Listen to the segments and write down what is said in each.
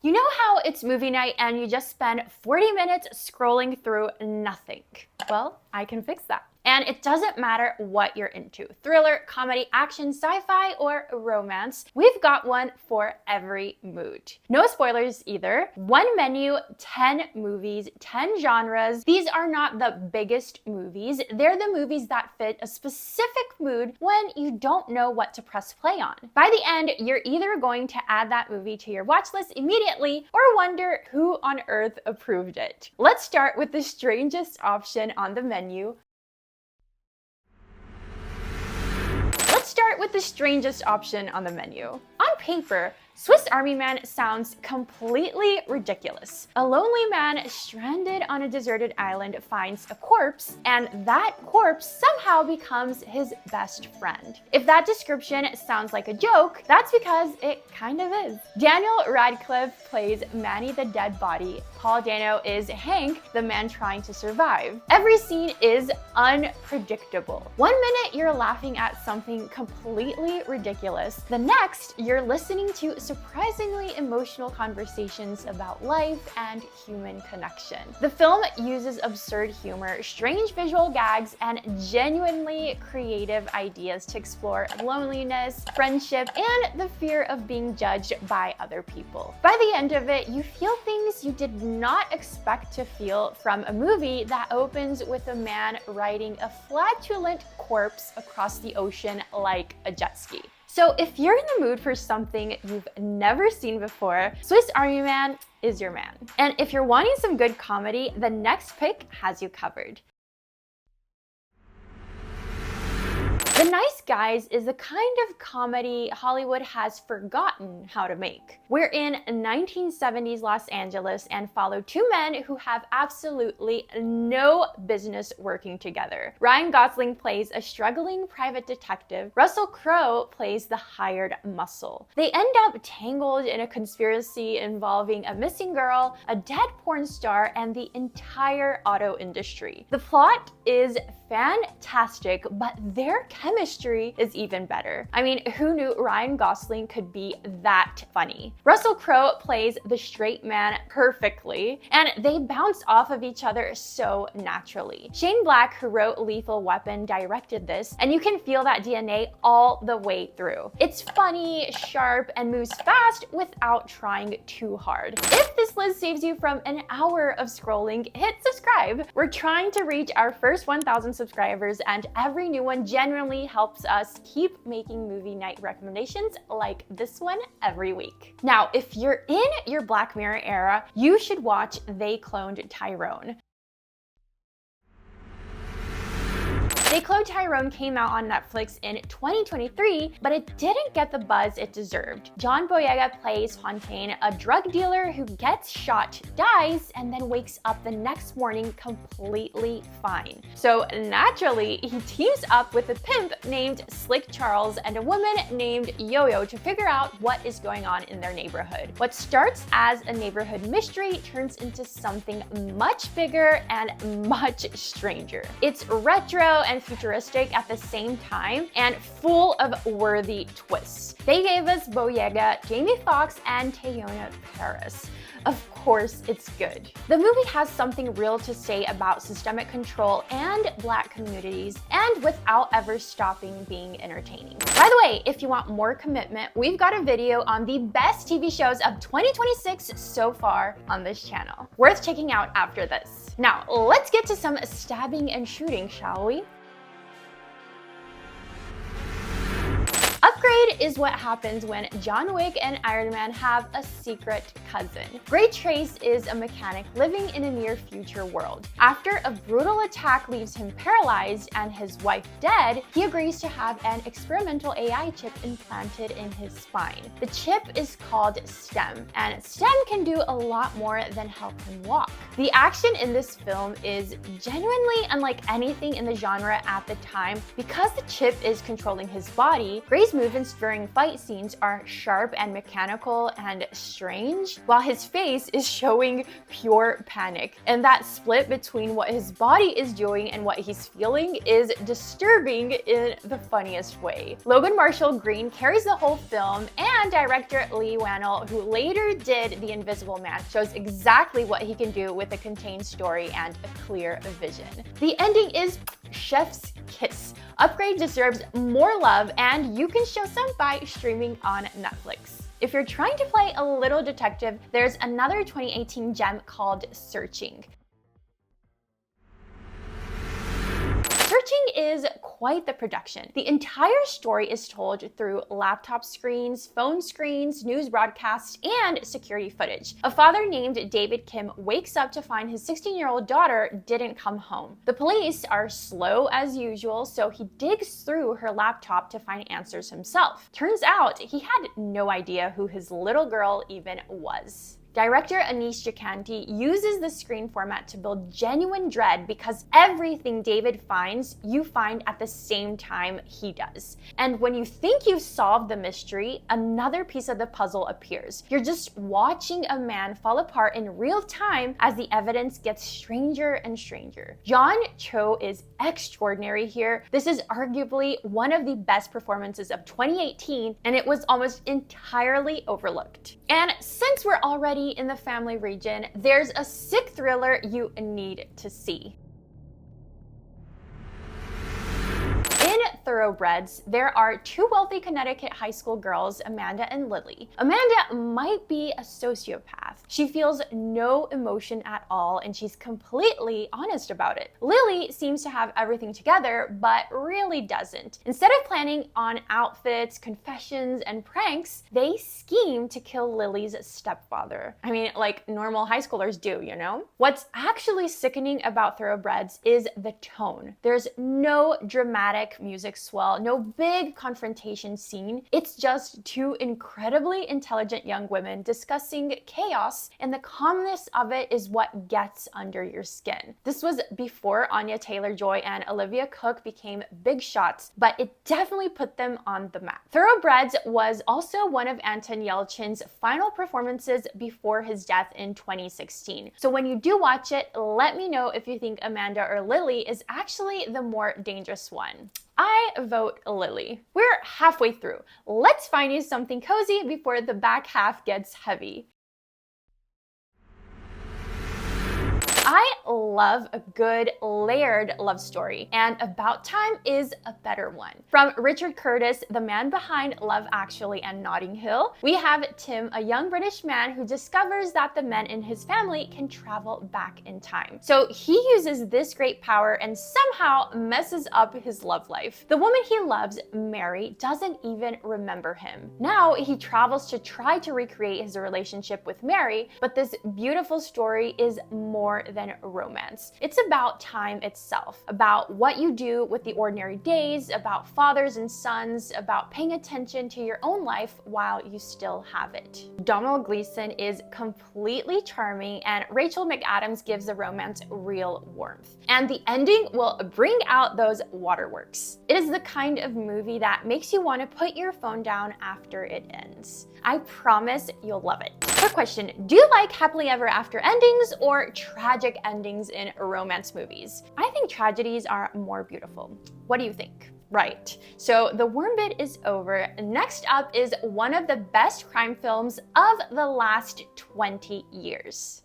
You know how it's movie night and you just spend 40 minutes scrolling through nothing? Well, I can fix that. And it doesn't matter what you're into, thriller, comedy, action, sci-fi, or romance, we've got one for every mood. No spoilers either. One menu, 10 movies, 10 genres. These are not the biggest movies. They're the movies that fit a specific mood when you don't know what to press play on. By the end, you're either going to add that movie to your watch list immediately or wonder who on earth approved it. Let's start with the strangest option on the menu. Let's start with the strangest option on the menu. On paper, Swiss Army Man sounds completely ridiculous. A lonely man stranded on a deserted island finds a corpse, and that corpse somehow becomes his best friend. If that description sounds like a joke, that's because it kind of is. Daniel Radcliffe plays Manny the dead body. Paul Dano is Hank, the man trying to survive. Every scene is unpredictable. One minute you're laughing at something completely ridiculous. The next, you're listening to surprisingly emotional conversations about life and human connection. The film uses absurd humor, strange visual gags, and genuinely creative ideas to explore loneliness, friendship, and the fear of being judged by other people. By the end of it, you feel things you did not expect to feel from a movie that opens with a man riding a flatulent corpse across the ocean like a jet ski. So if you're in the mood for something you've never seen before, Swiss Army Man is your man. And if you're wanting some good comedy, the next pick has you covered. The Nice Guys is the kind of comedy Hollywood has forgotten how to make. We're in 1970s Los Angeles and follow two men who have absolutely no business working together. Ryan Gosling plays a struggling private detective. Russell Crowe plays the hired muscle. They end up tangled in a conspiracy involving a missing girl, a dead porn star, and the entire auto industry. The plot is fantastic, but their chemistry is even better. I mean, who knew Ryan Gosling could be that funny? Russell Crowe plays the straight man perfectly, and they bounce off of each other so naturally. Shane Black, who wrote Lethal Weapon, directed this, and you can feel that DNA all the way through. It's funny, sharp, and moves fast without trying too hard. If this list saves you from an hour of scrolling, hit subscribe. We're trying to reach our first 1,000 subscribers, and every new one genuinely helps us keep making movie night recommendations like this one every week. Now, if you're in your Black Mirror era, you should watch They Cloned Tyrone. They Cloned Tyrone came out on Netflix in 2023, but it didn't get the buzz it deserved. John Boyega plays Fontaine, a drug dealer who gets shot, dies, and then wakes up the next morning completely fine. So naturally, he teams up with a pimp named Slick Charles and a woman named Yo-Yo to figure out what is going on in their neighborhood. What starts as a neighborhood mystery turns into something much bigger and much stranger. It's retro and futuristic at the same time and full of worthy twists. They gave us Boyega, Jamie Foxx, and Teyonah Parris. Of course, it's good. The movie has something real to say about systemic control and Black communities, and without ever stopping being entertaining. By the way, if you want more commitment, we've got a video on the best TV shows of 2026 so far on this channel. Worth checking out after this. Now, let's get to some stabbing and shooting, shall we? Upgrade is what happens when John Wick and Iron Man have a secret cousin. Gray Trace is a mechanic living in a near future world. After a brutal attack leaves him paralyzed and his wife dead, he agrees to have an experimental AI chip implanted in his spine. The chip is called STEM, and STEM can do a lot more than help him walk. The action in this film is genuinely unlike anything in the genre at the time. Because the chip is controlling his body, Gray's movements during fight scenes are sharp and mechanical and strange, while his face is showing pure panic. And that split between what his body is doing and what he's feeling is disturbing in the funniest way. Logan Marshall Green carries the whole film, and director Lee Wannell, who later did The Invisible Man, shows exactly what he can do with a contained story and a clear vision. The ending is chef's kiss. Upgrade deserves more love, and you can show some by streaming on Netflix. If you're trying to play a little detective, there's another 2018 gem called Searching. Searching is quite the production. The entire story is told through laptop screens, phone screens, news broadcasts, and security footage. A father named David Kim wakes up to find his 16-year-old daughter didn't come home. The police are slow as usual, so he digs through her laptop to find answers himself. Turns out he had no idea who his little girl even was. Director Anish Jakanti uses the screen format to build genuine dread because everything David finds, you find at the same time he does. And when you think you've solved the mystery, another piece of the puzzle appears. You're just watching a man fall apart in real time as the evidence gets stranger and stranger. John Cho is extraordinary here. This is arguably one of the best performances of 2018, and it was almost entirely overlooked. And since we're already in the family region, there's a sick thriller you need to see. In Thoroughbreds, there are two wealthy Connecticut high school girls, Amanda and Lily. Amanda might be a sociopath. She feels no emotion at all, and she's completely honest about it. Lily seems to have everything together, but really doesn't. Instead of planning on outfits, confessions, and pranks, they scheme to kill Lily's stepfather. I mean, like normal high schoolers do, you know? What's actually sickening about Thoroughbreds is the tone. There's no dramatic music swell, no big confrontation scene. It's just two incredibly intelligent young women discussing chaos, and the calmness of it is what gets under your skin. This was before Anya Taylor-Joy and Olivia Cooke became big shots, but it definitely put them on the map. Thoroughbreds was also one of Anton Yelchin's final performances before his death in 2016. So when you do watch it, let me know if you think Amanda or Lily is actually the more dangerous one. I vote Lily. We're halfway through. Let's find you something cozy before the back half gets heavy. I love a good layered love story, and About Time is a better one. From Richard Curtis, the man behind Love Actually and Notting Hill, we have Tim, a young British man who discovers that the men in his family can travel back in time. So he uses this great power and somehow messes up his love life. The woman he loves, Mary, doesn't even remember him. Now he travels to try to recreate his relationship with Mary, but this beautiful story is more than romance. It's about time itself, about what you do with the ordinary days, about fathers and sons, about paying attention to your own life while you still have it. Domhnall Gleeson is completely charming, and Rachel McAdams gives the romance real warmth. And the ending will bring out those waterworks. It is the kind of movie that makes you want to put your phone down after it ends. I promise you'll love it. Quick question, do you like happily ever after endings or tragic endings in romance movies? I think tragedies are more beautiful. What do you think? Right, so the worm bit is over. Next up is one of the best crime films of the last 20 years.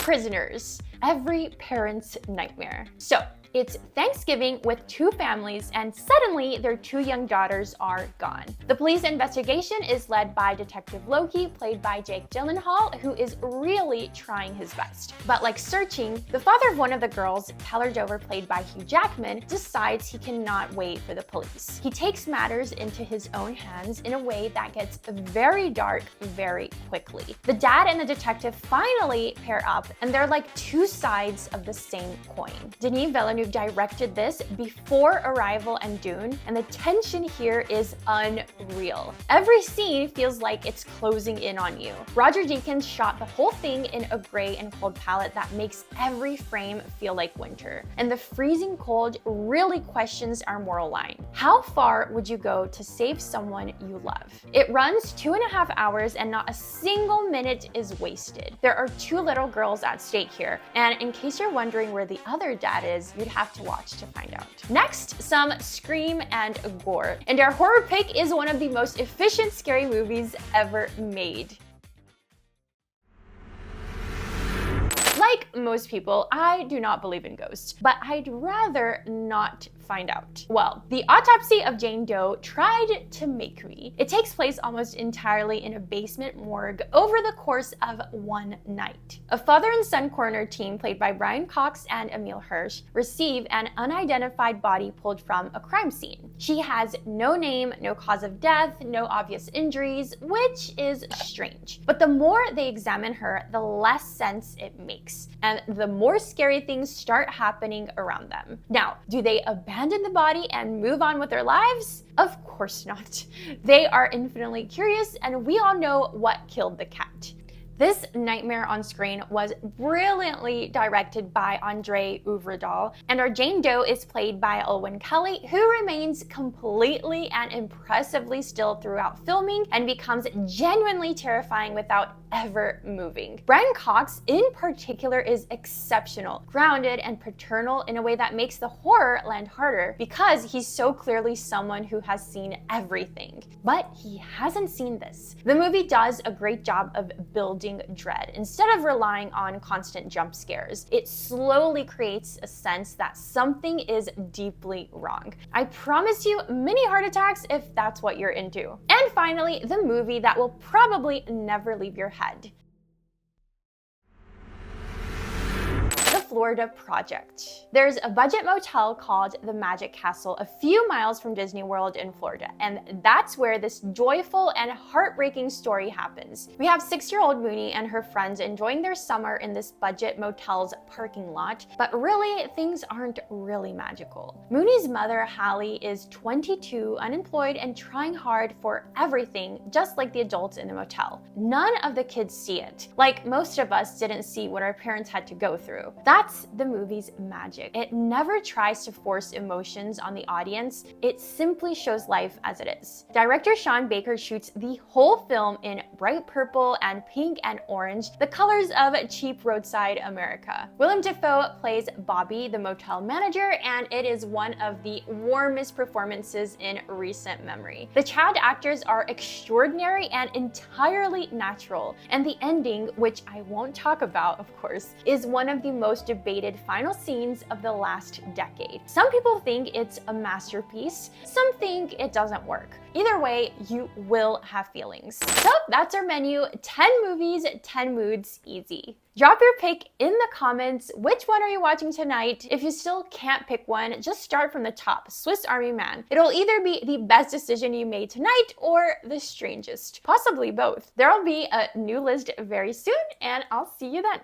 Prisoners, every parent's nightmare. So, it's Thanksgiving with two families, and suddenly their two young daughters are gone. The police investigation is led by Detective Loki, played by Jake Gyllenhaal, who is really trying his best. But like Searching, the father of one of the girls, Tyler Dover, played by Hugh Jackman, decides he cannot wait for the police. He takes matters into his own hands in a way that gets very dark very quickly. The dad and the detective finally pair up, and they're like two sides of the same coin. Denis Villeneuve Villeneuve directed this before Arrival and Dune, and the tension here is unreal. Every scene feels like it's closing in on you. Roger Deakins shot the whole thing in a gray and cold palette that makes every frame feel like winter. And the freezing cold really questions our moral line. How far would you go to save someone you love? It runs 2.5 hours and not a single minute is wasted. There are 2 little girls at stake here, and in case you're wondering where the other dad is, you'd have to watch to find out. Next, some scream and gore. And our horror pick is one of the most efficient scary movies ever made. Like most people, I do not believe in ghosts, but I'd rather not find out. Well, the Autopsy of Jane Doe tried to make me. It takes place almost entirely in a basement morgue over the course of one night. A father and son coroner team played by Brian Cox and Emile Hirsch receive an unidentified body pulled from a crime scene. She has no name, no cause of death, no obvious injuries, which is strange. But the more they examine her, the less sense it makes, and the more scary things start happening around them. Now, do they abandon the body and move on with their lives? Of course not. They are infinitely curious, and we all know what killed the cat. This nightmare on screen was brilliantly directed by Andre Øvredal, and our Jane Doe is played by Olwen Kelly, who remains completely and impressively still throughout filming and becomes genuinely terrifying without ever moving. Brian Cox in particular is exceptional, grounded and paternal in a way that makes the horror land harder because he's so clearly someone who has seen everything. But he hasn't seen this. The movie does a great job of building dread. Instead of relying on constant jump scares, it slowly creates a sense that something is deeply wrong. I promise you mini heart attacks if that's what you're into. And finally, the movie that will probably never leave your head. Florida Project. There's a budget motel called the Magic Castle a few miles from Disney World in Florida, and that's where this joyful and heartbreaking story happens. We have 6-year-old Mooney and her friends enjoying their summer in this budget motel's parking lot, but really, things aren't really magical. Mooney's mother, Hallie, is 22, unemployed, and trying hard for everything, just like the adults in the motel. None of the kids see it, like most of us didn't see what our parents had to go through. That's the movie's magic. It never tries to force emotions on the audience. It simply shows life as it is. Director Sean Baker shoots the whole film in bright purple and pink and orange, the colors of cheap roadside America. Willem Dafoe plays Bobby, the motel manager, and it is one of the warmest performances in recent memory. The child actors are extraordinary and entirely natural, and the ending, which I won't talk about, of course, is one of the most debated final scenes of the last decade. Some people think it's a masterpiece, some think it doesn't work. Either way, you will have feelings. So that's our menu, 10 movies, 10 moods, easy. Drop your pick in the comments. Which one are you watching tonight? If you still can't pick one, just start from the top, Swiss Army Man. It'll either be the best decision you made tonight or the strangest, possibly both. There'll be a new list very soon, and I'll see you then.